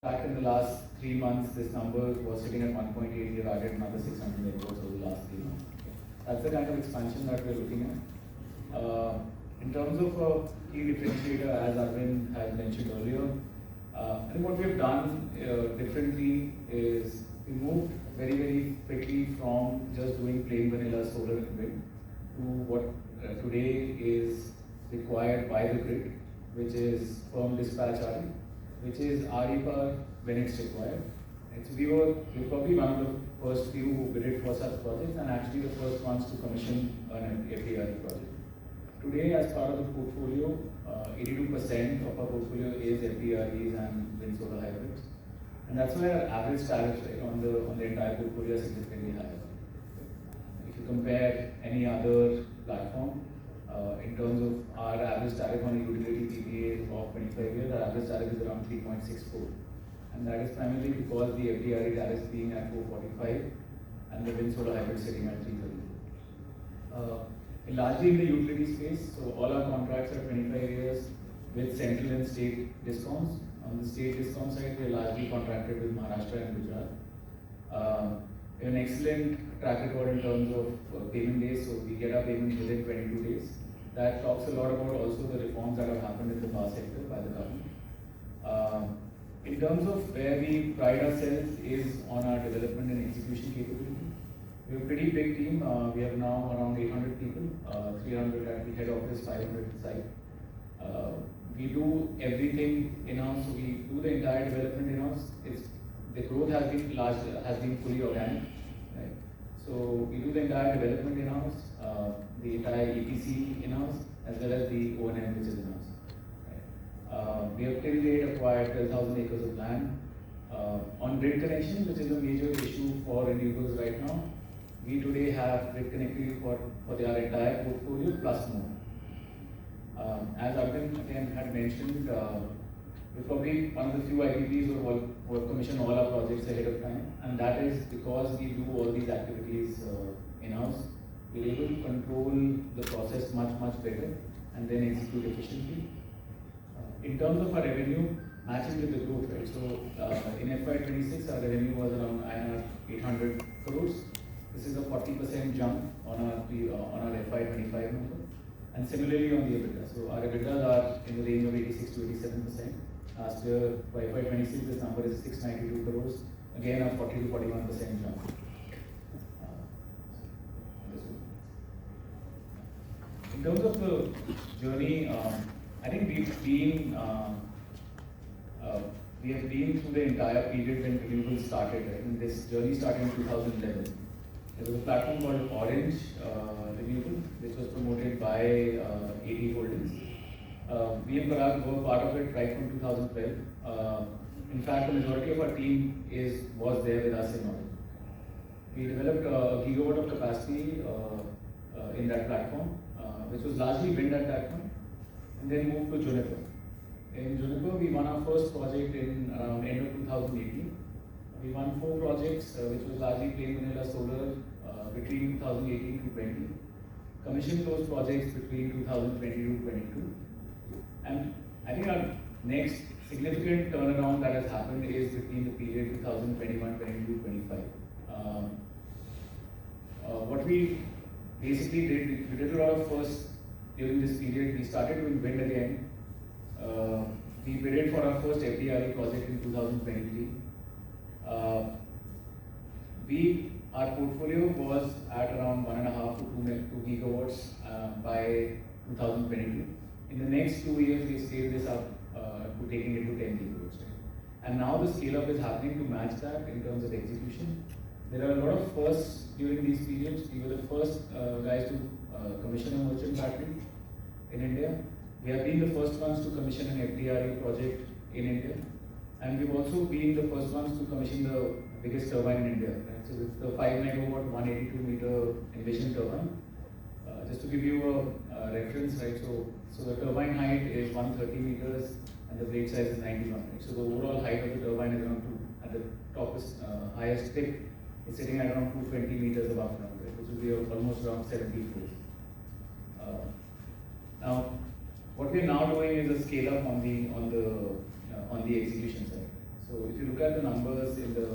fact, in the last 3 months, this number was sitting at 1.8. We added another 600 megawatts over the last 3 months. That's the kind of expansion that we're looking at. In terms of a key differentiator, as Arvind had mentioned earlier, I think what we've done differently is we moved very, very quickly from just doing plain vanilla solar and wind to what today is required by the grid, which is firm dispatch RE, which is RE power when it's required. And so we're probably one of the first few who bid for such projects, and actually the first ones to commission an FDRE project. Today, as part of the portfolio, 82% of our portfolio is FDREs and wind solar hybrids. And that's why our average tariffs on the entire portfolio are significantly higher. If you compare any other platform, in terms of our average tariff on a utility PPA of 25 years, our average tariff is around 3.64. And that is primarily because the FDRE tariff being at 445 and the wind solar hybrid sitting at 330. Largely in the utility space, so all our contracts are 25 years with central and state discoms. On the state discom side, we are largely contracted with Maharashtra and Gujarat. We have an excellent track record in terms of payment days, so we get our payment within 22 days. That talks a lot about also the reforms that have happened in the power sector by the government. In terms of where we pride ourselves is on our development and execution capability. We have a pretty big team. We have now around 800 people, 300 at the head office, 500 at the site. We do everything in-house, so we do the entire development in-house. The growth has been fully organic. Right? So we do the entire development in-house, the entire EPC in-house, as well as the O&M which is in-house. Right? We have till date acquired 12,000 acres of land. On grid connection, which is a major issue for renewables right now, we today have grid connectivity for our entire portfolio plus more. As Arvind again had mentioned, we're probably one of the few IPPs who have commissioned all our projects ahead of time, and that is because we do all these activities in-house. We're able to control the process much better and then execute efficiently. In terms of our revenue, matching with the growth, right? So in FY26, our revenue was around INR 800 crores. This is a 40% jump on our FY25 number, and similarly on the EBITDA. So our EBITDAs are in the range of 86 to 87%. Last year, for FY26, this number is 692 crores. Again, a 40 to 41% jump. In terms of the journey, I think we have been through the entire period when renewables started. Right? And this journey started in 2011. There was a platform called Orange Renewable, which was promoted by AD Holdings. We and Parag were part of it right from 2012. In fact, the majority of our team was there with us in Orange. We developed a gigawatt of capacity in that platform, which was largely wind at that point, and then moved to Juniper. In Juniper, we won our first project in around end of 2018. We won 4 projects, which was largely plain vanilla solar between 2018 to 20. Commissioned those projects between 2020 to 22. And I think our next significant turnaround that has happened is between the period 2021, 22, 25. What we basically did, we did a lot of first during this period. We started doing wind again. We bid for our first FDRE project in 2023. Our portfolio was at around 1.5 to 2 gigawatts by 2022. In the next 2 years, we scaled this up to taking it to 10 gigawatts. Right? And now the scale up is happening to match that in terms of execution. There are a lot of firsts during these periods. We were the first guys to commission a merchant battery in India. We have been the first ones to commission an FDRE project in India. And we've also been the first ones to commission the biggest turbine in India. Right? So it's the 5 megawatt, 182 meter Envision turbine. Just to give you a reference, right? So the turbine height is 130 meters and the blade size is 91. Right? So the overall height of the turbine is around 2. At the top is highest tip is sitting at around 220 meters above ground, right? Which will be almost around 70 floors. Now, what we are now doing is a scale up on the execution side. So if look at the numbers in the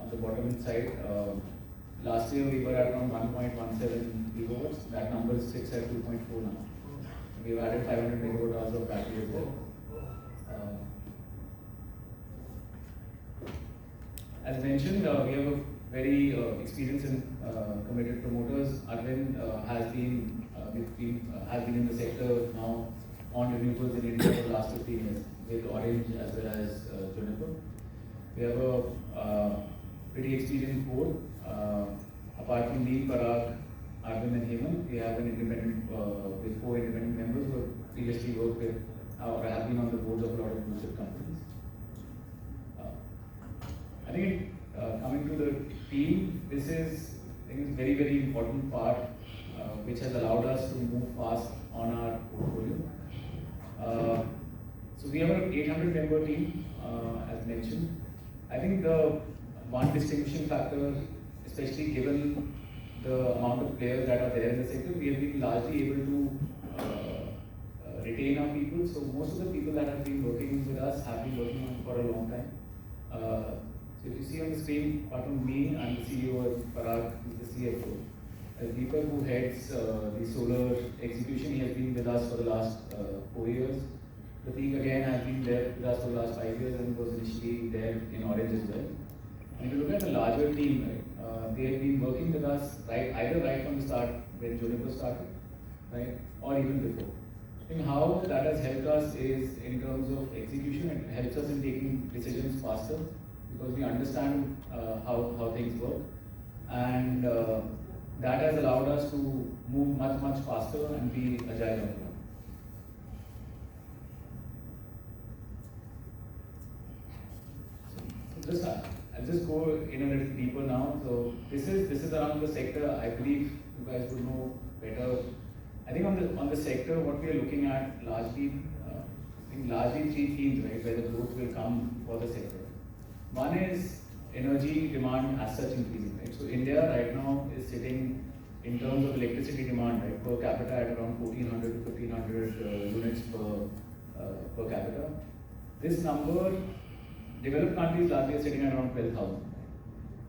on the bottom side, last year we were at around 1.17 gigawatts. That number is fixed at 2.4 now. We've added 500 megawatt hours of battery as well. As mentioned, we have a very experienced and committed promoters. Arvind has been in the sector now on renewables in India for the last 15 years with Orange as well as Juniper. We have a pretty experienced board. Apart from me, Parag, Arvind and Hemant, we have an independent with 4 independent members who have previously worked with or have been on the boards of a lot of blue chip companies. I think coming to the team, this is very, very important part which has allowed us to move fast on our portfolio. So we have an 800 member team, as mentioned. I think the one distinguishing factor, especially given the amount of players that are there in the sector, we have been largely able to retain our people. So most of the people that have been working with us have been working for a long time. So if you see on the screen, apart from me, I'm the CEO and Parag is the CFO. Deepak, who heads the solar execution, he has been with us for the last 4 years. Prateek again has been there with us for the last 5 years and was initially there in Orange as well. And if you look at the larger team, right, they have been working with us either right from the start when Juniper started, right, or even before. I think how that has helped us is in terms of execution. It helps us in taking decisions faster because we understand how things work, and that has allowed us to move much faster and be agile on the ground. So I'll just go in a little deeper now. So this is around the sector. I believe you guys would know better. I think on the sector, what we are looking at largely, largely 3 themes, right, where the growth will come for the sector. One is energy demand as such increasing, right? So India right now is sitting in terms of electricity demand, right, per capita at around 1400 to 1500 units per capita. This number, developed countries largely are sitting at around 12,000.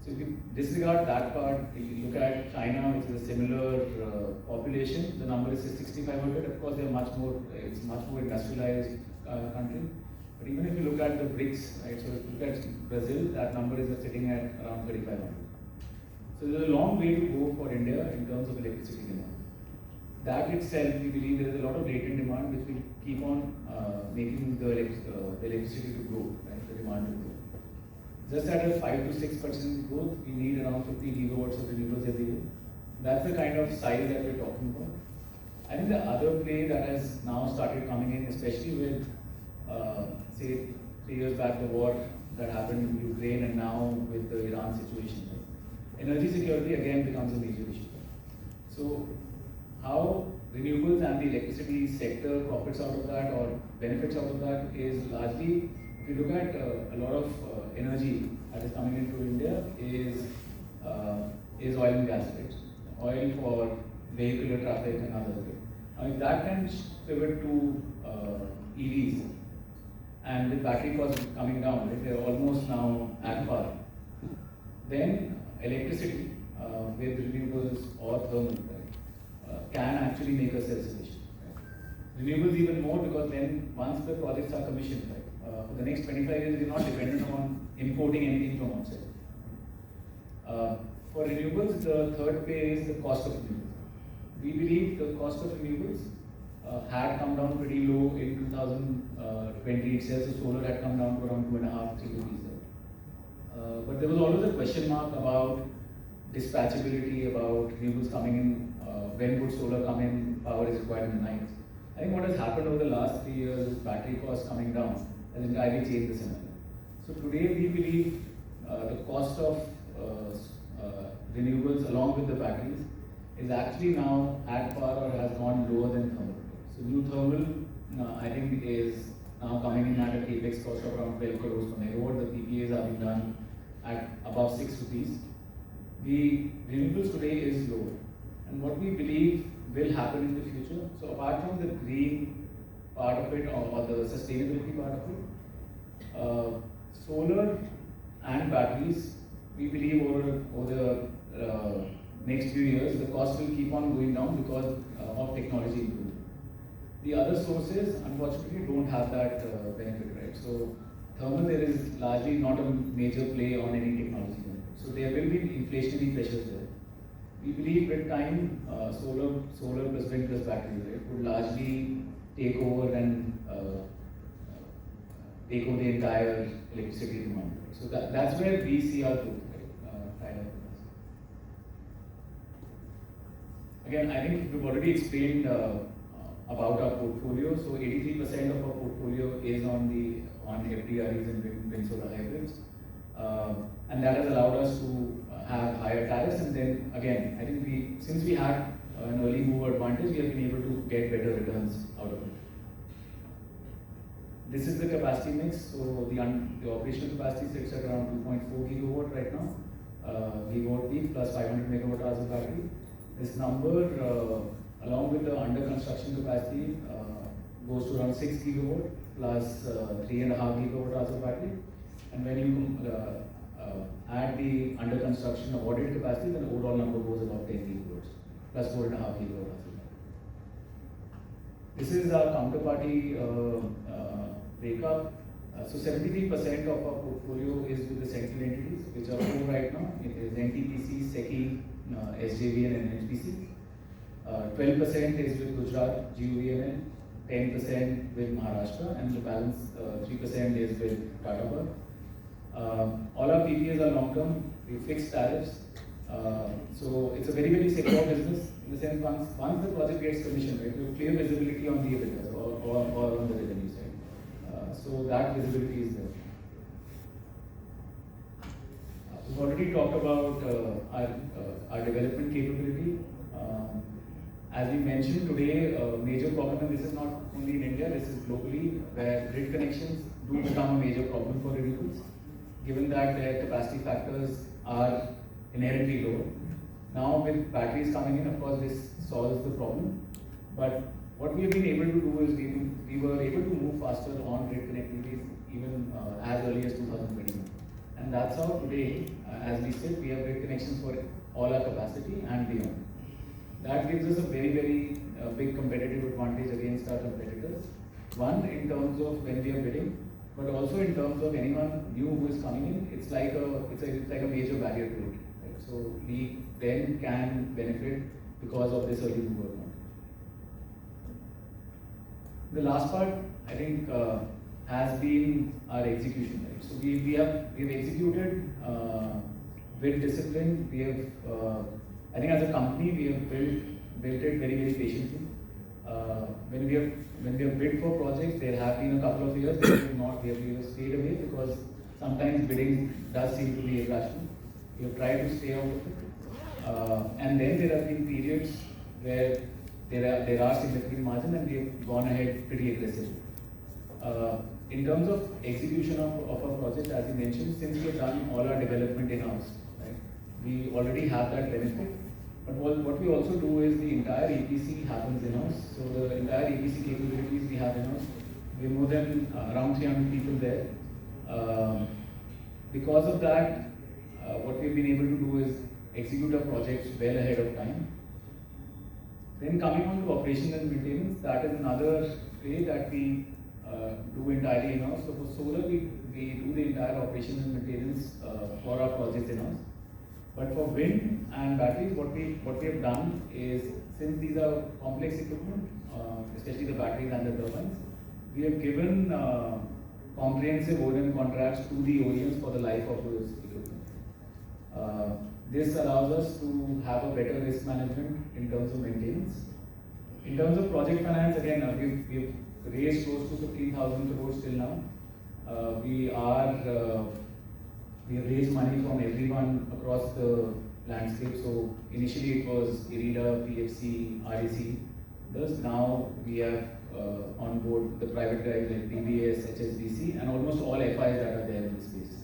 So if you disregard that part, if you look at China, which is a similar population, the number is 6,500. Of course, they're it's much more industrialized country. But even if you look at the BRICS, right, so if you look at Brazil, that number is sitting at around 3,500. So there's a long way to go for India in terms of electricity demand. That itself, we believe there is a lot of latent demand which will keep on making the electricity to grow, right, the demand to grow. Just at a 5 to 6% growth, we need around 50 gigawatts of renewables every year. That's the kind of size that we're talking about. I think the other play that has now started coming in, especially with, say, 3 years back, the war that happened in Ukraine, and now with the Iran situation, right? Energy security again becomes a major issue. So, how renewables and the electricity sector profits out of that or benefits out of that is largely, if you look at a lot of energy that is coming into India is oil and gas, right? Oil for vehicular traffic and others. Right? Now, if that can pivot to EVs, and with battery costs coming down, right, they're almost now at par, then electricity with renewables or thermal, right, can actually make us self-sufficient. Right? Renewables even more because then once the projects are commissioned, right, for the next 25 years, we're not dependent on importing anything from outside. For renewables, the third pay is the cost of renewables. We believe the cost of renewables had come down pretty low in 2020 itself, so solar had come down to around 2.5 to 3 rupees. But there was always a question mark about dispatchability, about renewables coming in, when would solar come in, power is required in the night. I think what has happened over the last 3 years is battery costs coming down has entirely changed the scenario. So today we believe the cost of renewables along with the batteries is actually now at par or has gone lower than thermal. So new thermal, I think, is now coming in at a capex cost of around 12 crores per megawatt. The PPAs are being done at above 6 rupees. The renewables today is lower. And what we believe will happen in the future, so apart from the green part of it or the sustainability part of it, Solar and batteries, we believe over the next few years, the cost will keep on going down because of technology improvement. The other sources, unfortunately, don't have that benefit, right? So, thermal, there is largely not a major play on any technology. So, there will be inflationary pressures there. We believe with time, solar plus wind plus battery, right, would largely take over and take over the entire electricity demand. So that's where we see our growth, right? Again, I think we've already explained about our portfolio. So 83% of our portfolio is on FDREs and wind solar hybrids, and that has allowed us to have higher tariffs. And then again, I think since we had an early mover advantage, we have been able to get better returns out of it. This is the capacity mix. So the operational capacity sits at around 2.4 gigawatt right now, gigawatt peak plus 500 megawatt hours of battery. This number, along with the under construction capacity, goes to around 6 gigawatt plus 3.5 gigawatt hours of battery. And when you add the under construction awarded capacity, then the overall number goes about 10 gigawatts plus 4.5 gigawatt hours. This is our counterparty breakup. So 73% of our portfolio is with the central entities, which are four right now. It is NTPC, SECI, SJVN and NHPC. 12% is with Gujarat, GUVNL, 10% with Maharashtra, and the balance 3% is with Tata Power. All our PPAs are long-term, we fixed tariffs. So it's a very, very secure business in the sense once the project gets commissioned, right, you have clear visibility on the EBITDA or on the revenue side. So that visibility is there. We've already talked about our development capability. As we mentioned today, a major problem, and this is not only in India, this is globally, where grid connections do become a major problem for renewables, given that their capacity factors are inherently low. Now with batteries coming in, of course, this solves the problem. But what we have been able to do is we were able to move faster on grid connectivities even as early as 2021. And that's how today, as we said, we have grid connections for all our capacity and beyond. That gives us a very, very big competitive advantage against our competitors. One, in terms of when we are bidding, but also in terms of anyone new who is coming in, it's like a major barrier to it. Right? So we then can benefit because of this early mover advantage. The last part, I think, has been our execution. Right? So we have executed with discipline. We have, I think, as a company, we have built it very, very patiently. When we have bid for projects, there have been a couple of years that we have stayed away because sometimes bidding does seem to be irrational. We have tried to stay out of it. And then there have been periods where there are significant margins and we have gone ahead pretty aggressively. In terms of execution of a project, as you mentioned, since we have done all our development in-house, right, we already have that benefit. But what we also do is the entire EPC happens in-house. So the entire EPC capabilities we have in-house. We have more than around 300 people there. Because of that, what we've been able to do is execute our projects well ahead of time. Then coming on to operations and maintenance, that is another way that we do entirely in-house. So for solar, we do the entire operations and maintenance for our projects in-house. But for wind and batteries, what we have done is, since these are complex equipment, especially the batteries and the turbines, we have given comprehensive O&M contracts to the OEMs for the life of those equipment. This allows us to have a better risk management in terms of maintenance. In terms of project finance, again, we've raised close to 15,000 crores till now. We have raised money from everyone across the landscape. So initially it was IREDA, PFC, RAC. Thus now we have on board the private guys like PBS, HSBC, and almost all FIs that are there in this space.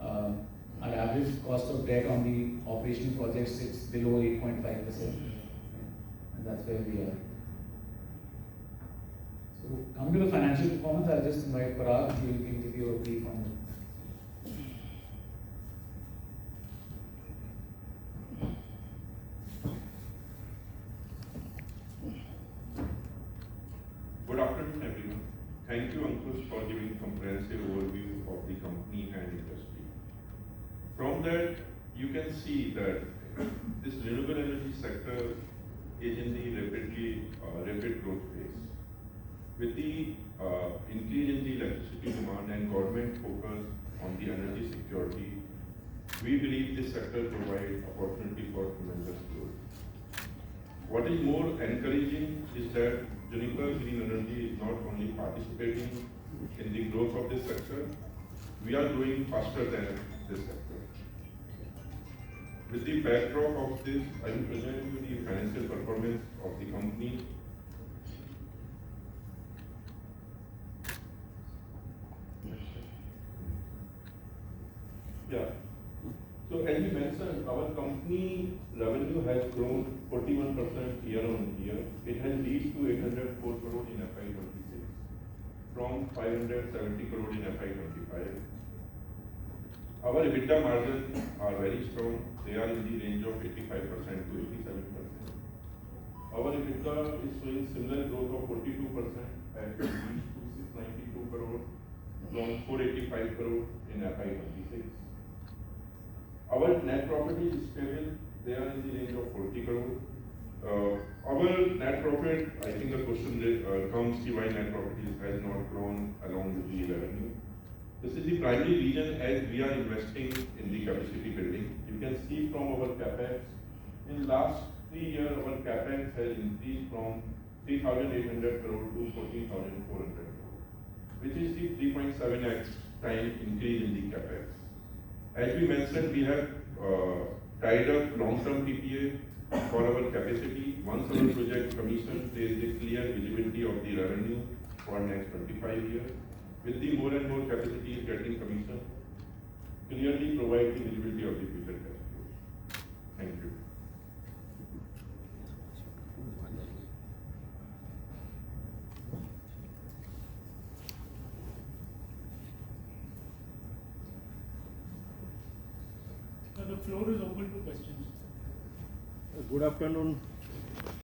Our average cost of debt on the operational projects sits below 8.5%, and that's where we are. So coming to the financial performance, I'll just invite Parag. He will give you a brief on it. Ankush for giving comprehensive overview of the company and industry. From that, you can see that this renewable energy sector is in the rapid growth phase. With the increase in the electricity demand and government focus on the energy security, we believe this sector provides opportunity for tremendous growth. What is more encouraging is that Juniper Green Energy is not only participating in the growth of this sector, we are growing faster than this sector. With the backdrop of this, I will present you the financial performance of the company. Yeah. So as we mentioned, our company revenue has grown 41% year on year. It has reached to 804 crore in FY26 from 570 crore in FY25. Our EBITDA margins are very strong. They are in the range of 85% to 87%. Our EBITDA is showing similar growth of 42% and reached to 692 crore from 485 crore in FY26. Our net profit is stable. They are in the range of 40 crore. Our net profit, I think the question comes to why net profit has not grown along with the revenue. This is the primary reason as we are investing in the capacity building. You can see from our capex, in last 3 years our capex has increased from 3,800 crore to 14,400 crore, which is the 3.7x time increase in the capex. As we mentioned, we have tied up long-term PPA for our capacity. Once our project commissioned, there is a clear visibility of the revenue for next 25 years. With the more and more capacity getting commissioned, clearly provide the visibility of the future cash flows. Thank you. The floor is open to questions. Good afternoon,